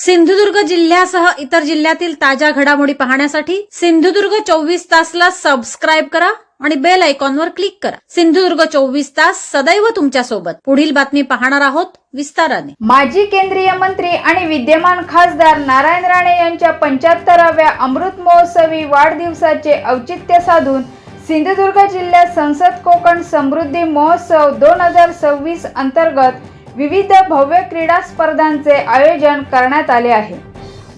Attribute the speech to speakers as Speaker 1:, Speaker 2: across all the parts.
Speaker 1: सिंधुदुर्ग जिल्ह्यासह इतर जिल्ह्यातील ताज्या घडामोडी पाहण्यासाठी सिंधुदुर्ग 24 तासला सबस्क्राइब करा आणि बेल आयकॉनवर क्लिक करा। सिंधुदुर्ग 24 तास सदैव तुमच्या सोबत। पुढील बातमी पाहणार आहोत विस्ताराने।
Speaker 2: माजी केंद्रीय मंत्री आणि विद्यमान खासदार नारायण राणे यांच्या 75व्या अमृत महोत्सवी वाढदिवसाचे औचित्य साधून सिंधुदुर्ग जिल्ह्यात संसद कोकण समृद्धी महोत्सव 2026 अंतर्गत विविध भव्य क्रीडा स्पर्धांचे आयोजन करण्यात आले आहे।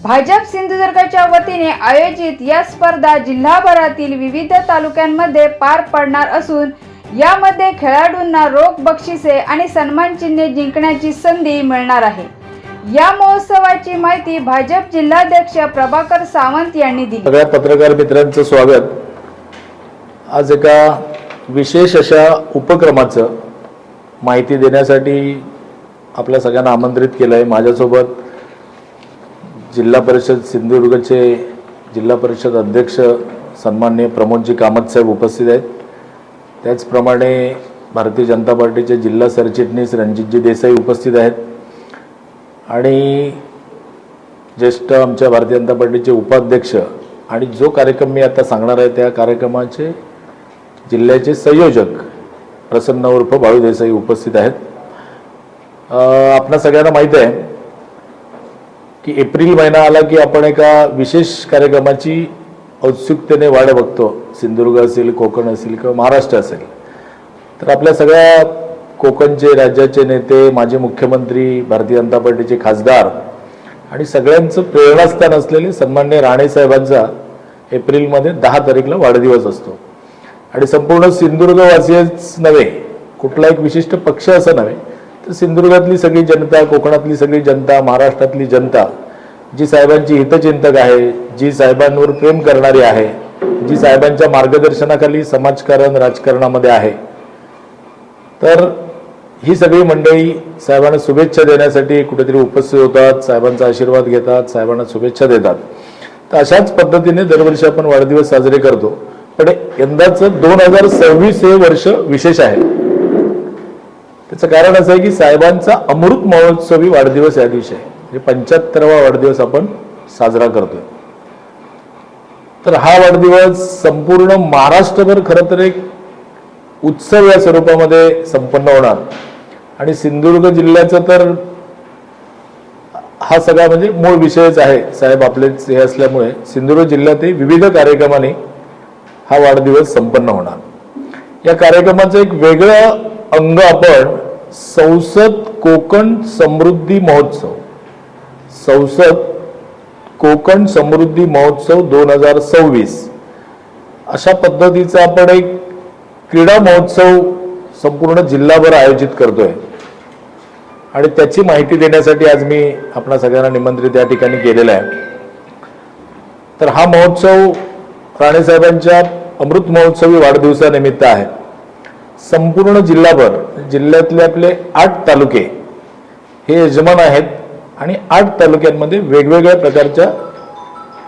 Speaker 2: भाजप सिंधुदुर्गच्या वतीने आयोजित या स्पर्धा जिल्हाभरातील विविध तालुक्यांमध्ये पार पडणार असून यामध्ये खेळाडूंना रोख बक्षिसे आणि सन्मान चिन्हे जिंकण्याची संधी मिळणार आहे। या महोत्सवाची माहिती भाजप जिल्हाध्यक्ष प्रभाकर सावंत यांनी दिली।
Speaker 3: सगळ्या पत्रकार मित्रांचं स्वागत। आज एका विशेष अशा उपक्रमाचं माहिती देण्यासाठी आपल्या सगळ्यांना आमंत्रित केलं आहे। माझ्यासोबत जिल्हा परिषद सिंधुदुर्गचे जिल्हा परिषद अध्यक्ष सन्माननीय प्रमोदजी कामत साहेब उपस्थित आहेत। त्याचप्रमाणे भारतीय जनता पार्टीचे जिल्हा सरचिटणीस रणजितजी देसाई उपस्थित आहेत आणि ज्येष्ठ आमच्या भारतीय जनता पार्टीचे उपाध्यक्ष आणि जो कार्यक्रम मी आता सांगणार आहे त्या कार्यक्रमाचे जिल्ह्याचे संयोजक प्रसन्न उर्फ बाळू देसाई उपस्थित आहेत। आपणा सगळ्यांना माहिती आहे की एप्रिल महिना आला की आपण एका विशेष कार्यक्रमाची औत्सुकतेने वाट बघतो। सिंधुदुर्ग असेल, कोकण असेल किंवा महाराष्ट्र असेल, तर आपल्या सगळ्या कोकणचे राज्याचे नेते, माजी मुख्यमंत्री, भारतीय जनता पार्टीचे खासदार आणि सगळ्यांचं प्रेरणास्थान असलेले सन्माननीय राणे साहेबांचा एप्रिलमध्ये 10 तारीखला वाढदिवस असतो आणि संपूर्ण सिंधुदुर्गवासीच नव्हे, कुठला एक विशिष्ट पक्ष असं नव्हे, तर सिंधुदुर्गातली सगळी जनता, कोकणातली सगळी जनता, महाराष्ट्रातली जनता जी साहेबांची हितचिंतक आहे, जी साहेबांवर प्रेम करणारी आहे, जी साहेबांच्या मार्गदर्शनाखाली समाजकारण राजकारणामध्ये आहे, तर ही सगळी मंडळी साहेबांना शुभेच्छा देण्यासाठी कुठेतरी उपस्थित होतात, साहेबांचा आशीर्वाद घेतात, साहेबांना शुभेच्छा देतात। तर अशाच पद्धतीने दरवर्षी आपण वाढदिवस साजरे करतो, पण यंदाचं 2026 हे वर्ष विशेष आहे। त्याचं कारण असं आहे की साहेबांचा अमृत महोत्सवी वाढदिवस या दिवशी आहे, म्हणजे 75वा वाढदिवस आपण साजरा करतोय। तर हा वाढदिवस संपूर्ण महाराष्ट्रभर खरं तर एक उत्सव या स्वरूपामध्ये संपन्न होणार आणि सिंधुदुर्ग जिल्ह्याचा तर हा सगळा म्हणजे मूळ विषयच आहे। साहेब आपलेच हे असल्यामुळे सिंधुदुर्ग जिल्ह्यातही विविध कार्यक्रमाने हा वाढदिवस संपन्न होणार। या कार्यक्रमाचं एक वेगळं अंग आपण संसद कोकण समृद्धी महोत्सव, संसद कोकण समृद्धी महोत्सव 2026 अशा पद्धतीचा आपण एक क्रीडा महोत्सव संपूर्ण जिल्हाभर आयोजित करतोय आणि त्याची माहिती देण्यासाठी आज मी आपणा सगळ्यांना निमंत्रित या ठिकाणी केलेला आहे। तर हा महोत्सव राणेसाहेबांच्या अमृत महोत्सवी वाढदिवसानिमित्त आहे। संपूर्ण जिल्हाभर जिल्ह्यातले आपले 8 तालुके हे यजमान आहेत आणि 8 तालुक्यांमध्ये वेगवेगळ्या प्रकारच्या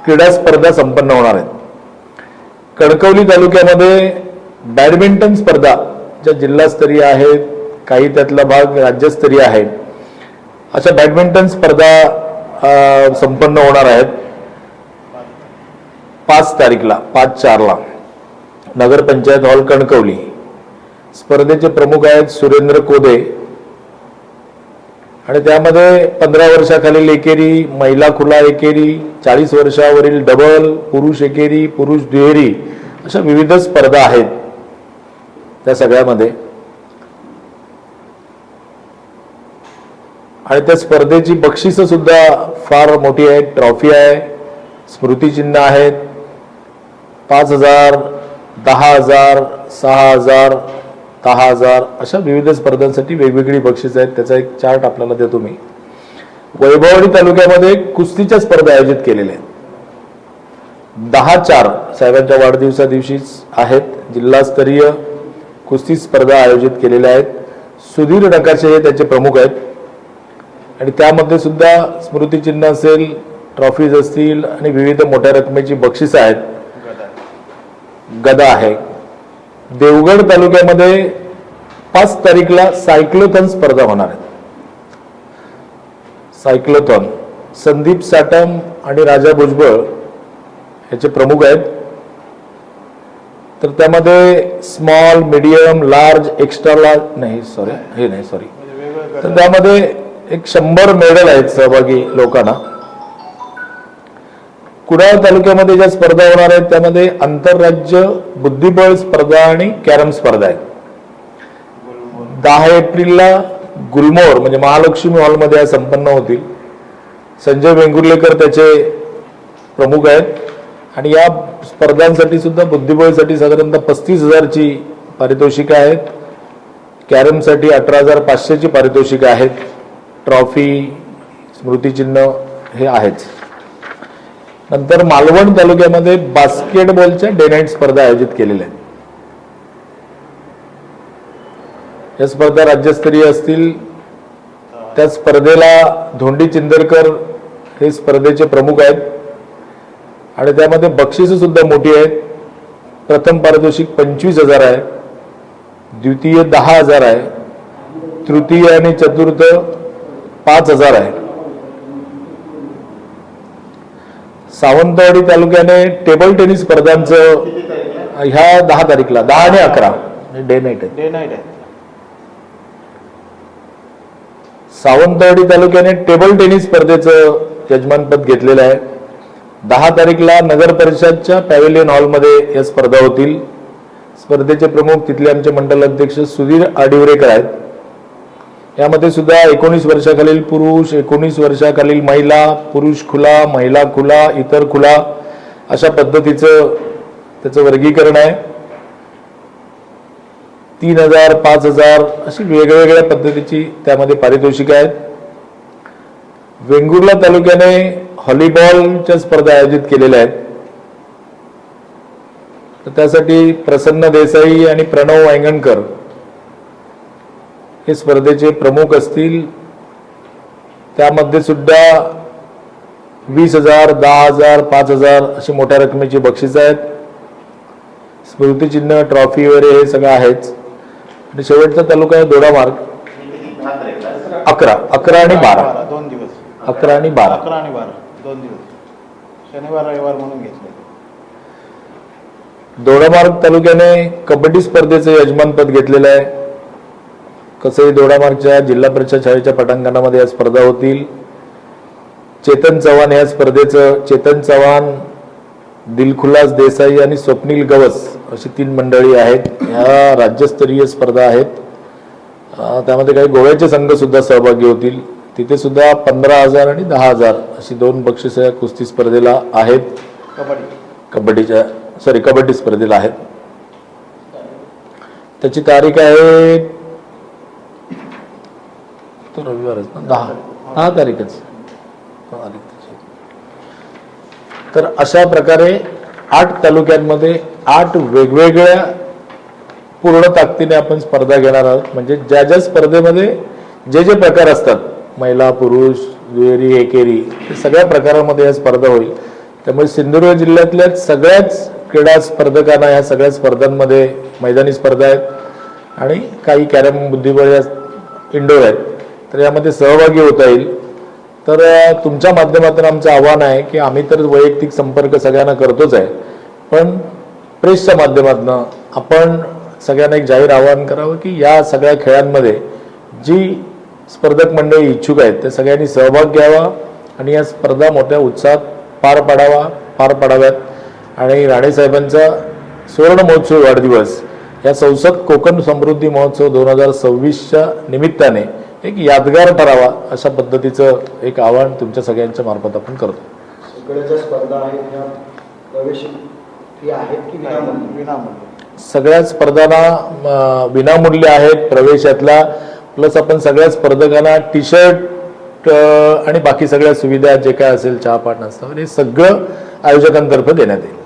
Speaker 3: क्रीडा स्पर्धा संपन्न होणार आहेत। कणकवली तालुक्यामध्ये बॅडमिंटन स्पर्धा ज्या जिल्हास्तरीय आहेत, काही त्यातला भाग राज्यस्तरीय आहे, अशा बॅडमिंटन स्पर्धा संपन्न होणार आहेत 5 तारीखला 5/4ला नगरपंचायत हॉल कणकवली। स्पर्धेचे प्रमुख आहेत सुरेंद्र कोदे आणि त्यामध्ये 15 वर्षाखालील एकेरी, महिला खुला एकेरी, 40 वर्षावरील डबल, पुरुष एकेरी, पुरुष दुहेरी अशा विविध स्पर्धा आहेत त्या सगळ्यामध्ये। आणि त्या स्पर्धेची बक्षिसं सुद्धा फार मोठी आहेत, ट्रॉफी आहे, स्मृतिचिन्ह आहेत, 5,000, 10,000, 6,000, 10,000 अशा विविध स्पर्धांसाठी वेगवेगळी बक्षीस आहेत। त्याचा एक चार्ट आपल्याला देतो मी। वैभववाडी तालुक्यामध्ये कुस्तीच्या स्पर्धा आयोजित केलेल्या आहेत, 10/4 साहेबांच्या वाढदिवसा दिवशीच आहेत। जिल्हास्तरीय कुस्ती स्पर्धा आयोजित केलेल्या आहेत। सुधीर नकाशे हे त्याचे प्रमुख आहेत आणि त्यामध्ये सुद्धा स्मृतिचिन्ह असेल, ट्रॉफीज असतील आणि विविध मोठ्या रकमेची बक्षिसं आहेत, गदा आहे। देवगड तालुक्यामध्ये 5 तारीखला सायक्लोथॉन स्पर्धा होणार आहे। सायक्लोथॉन संदीप साटम आणि राजा भुजबळ याचे प्रमुख आहेत. तर त्यामध्ये small, medium, large, extra large sorry तर त्यामध्ये एक 100 मेडल आहेत सहभागी लोकांना. कुडाळ तालुक्यामध्ये ज्या स्पर्धा होणार आहेत त्यामध्ये आंतरराज्य बुद्धिबळ स्पर्धा आणि कॅरम स्पर्धा आहे. 10 एप्रिलला गुलमोहर म्हणजे महालक्ष्मी हॉलमध्ये या संपन्न होतील. संजय वेंगुर्लेकर त्याचे प्रमुख आहेत आणि या स्पर्धांसाठी सुद्धा बुद्धिबळसाठी साधारणतः 35,000ची पारितोषिकं आहेत. कॅरमसाठी 18,500ची पारितोषिकं आहेत. ट्रॉफी, स्मृतिचिन्ह हे आहेच. नंतर मालवण तालुक्यामध्ये बास्केटबॉलच्या डे नाईट स्पर्धा आयोजित केलेल्या आहेत. या स्पर्धा राज्यस्तरीय असतील. त्या स्पर्धेला धोंडी चिंदरकर हे स्पर्धेचे प्रमुख आहेत आणि त्यामध्ये बक्षिसं सुद्धा मोठी आहेत. प्रथम पारितोषिक 25,000 आहे, द्वितीय 10,000 आहे, तृतीय आणि चतुर्थ 5,000 आहे. सावंतवाडी तालुक्याने टेबल टेनिस स्पर्धांचं ह्या 10 तारीखला 10 आणि 11 डे नाईट आहे. सावंतवाडी तालुक्याने टेबल टेनिस स्पर्धेचं यजमानपद घेतलेलं आहे. 10 तारीखला नगर परिषदच्या पॅव्हिलियन हॉलमध्ये या स्पर्धा होतील. स्पर्धेचे प्रमुख तिथले आमचे मंडल अध्यक्ष सुधीर आडिवरेकर आहेत. यामध्ये सुद्धा 19 वर्षाखालील पुरुष, 19 वर्षाखालील महिला, पुरुष खुला, महिला खुला, इतर खुला अशा पद्धतीचं त्याचं वर्गीकरण आहे. 3,000, 5,000 अशी वेगवेगळ्या पद्धतीची त्यामध्ये पारितोषिकं आहेत. वेंगुर्ला तालुक्याने व्हॉलीबॉलच्या स्पर्धा आयोजित केलेल्या आहेत. तर त्यासाठी प्रसन्न देसाई आणि प्रणव वांगणकर हे स्पर्धेचे प्रमुख असतील. त्यामध्ये सुद्धा 20,000, 10,000, 5,000 अशी मोठ्या रकमेची बक्षिसं आहेत. स्मृतिचिन्ह, ट्रॉफी वगैरे हे सगळं आहेच. आणि शेवटचा तालुका आहे दोडामार्ग. 11 आणि 12
Speaker 4: 2 दिवस
Speaker 3: 11 आणि 12
Speaker 4: 2 दिवस शनिवार रविवार म्हणून घेतले.
Speaker 3: दोडामार्ग तालुक्याने कबड्डी स्पर्धेचं यजमानपद घेतलेलं आहे. कसंही दोडामार्गच्या जिल्हा परिषद शाळेच्या पटांगणामध्ये या स्पर्धा होतील. चेतन चव्हाण या स्पर्धेचं चेतन चव्हाण, दिलखुलास देसाई आणि स्वप्नील गवस अशी 3 मंडळी आहेत. ह्या राज्यस्तरीय स्पर्धा आहेत. त्यामध्ये काही गोव्याचे संघ सुद्धा सहभागी होतील. तिथे सुद्धा 15,000 आणि 10,000 अशी 2 बक्षिसं या कुस्ती स्पर्धेला आहेत. कबड्डी स्पर्धेला आहेत. त्याची तारीख आहे तो रविवारच ना, 10 तारीखच. तर अशा प्रकारे 8 तालुक्यांमध्ये 8 वेगवेगळ्या पूर्ण ताकदीने आपण स्पर्धा घेणार आहोत. म्हणजे ज्या ज्या स्पर्धेमध्ये जे प्रकार असतात, महिला, पुरुष, दुहेरी, एकेरी, सगळ्या प्रकारामध्ये या स्पर्धा होईल. त्यामुळे सिंधुदुर्ग जिल्ह्यातल्या सगळ्याच क्रीडा स्पर्धकांना या सगळ्या स्पर्धांमध्ये मैदानी स्पर्धा आहेत आणि काही कॅरम, बुद्धिबळ या इंडोर आहेत. तर यामध्ये सहभागी होता येईल. तर तुमच्या माध्यमातून आमचं आव्हान आहे की आम्ही तर वैयक्तिक संपर्क सगळ्यांना करतोच आहे, पण प्रेसच्या माध्यमातून आपण सगळ्यांना एक जाहीर आवाहन करावं की या सगळ्या खेळांमध्ये जी स्पर्धक मंडळी इच्छुक आहेत त्या सगळ्यांनी सहभाग घ्यावा आणि या स्पर्धा मोठ्या उत्साहात पार पाडाव्यात. आणि राणेसाहेबांचा सुवर्ण महोत्सव वाढदिवस या संसद कोकण समृद्धी महोत्सव 2026च्या निमित्ताने एक यादगार ठरावा अशा पद्धतीचं एक आवाहन तुमच्या सगळ्यांच्या मार्फत आपण करतो.
Speaker 5: सगळ्या स्पर्धा आहेत त्या प्रवेश फी आहेत की
Speaker 4: विनामूल्य?
Speaker 3: सगळ्या स्पर्धांना विनामूल्य आहेत प्रवेशातला. प्लस आपण सगळ्या स्पर्धकांना टी शर्ट आणि बाकी सगळ्या सुविधा जे काय असेल, चहा पाट नाश्ता हे सगळं आयोजकांतर्फे देण्यात येईल.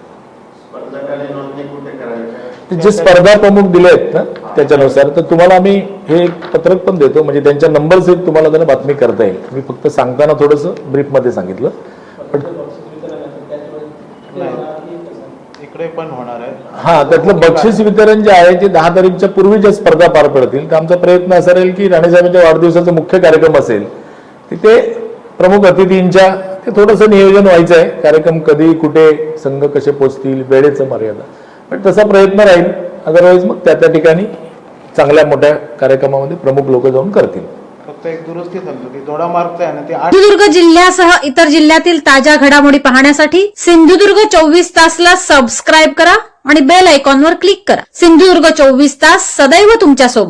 Speaker 3: जे स्पर्धा प्रमुख दिले आहेत ना त्याच्यानुसार तर तुम्हाला आम्ही हे पत्रक पण देतो, म्हणजे त्यांच्या नंबर सहित तुम्हाला त्यांना बातमी करता येईल. मी फक्त सांगताना थोडंसं ब्रीफमध्ये सांगितलं. पण
Speaker 4: इकडे पण होणार आहे.
Speaker 3: हा, त्यातलं बक्षीस वितरण जे आहे ते 10 तारीखच्या पूर्वी ज्या स्पर्धा पार पडतील तर आमचा प्रयत्न असा राहील की राणेसाहेबांच्या वाढदिवसाचा मुख्य कार्यक्रम असेल तिथे प्रमुख अतिथींच्या ते थोडंसं नियोजन व्हायचं आहे. कार्यक्रम कधी कुठे संघ कसे पोचतील, वेळेचं मर्यादा, पण तसा प्रयत्न राहील. अदरवाईज मग त्या ठिकाणी चांगल्या मोठ्या कार्यक्रमामध्ये प्रमुख लोक जाऊन करतील.
Speaker 4: फक्त एक दुरुस्ती सांगतो की दोडा मार्गचा आहे ना ते 8
Speaker 1: सिंधुदुर्ग जिल्ह्यासह इतर जिल्ह्यातील ताज्या घडामोडी पाहण्यासाठी सिंधुदुर्ग 24 तासला सबस्क्राईब करा आणि बेल आयकॉनवर क्लिक करा. सिंधुदुर्ग 24 तास सदैव तुमच्या सोबत.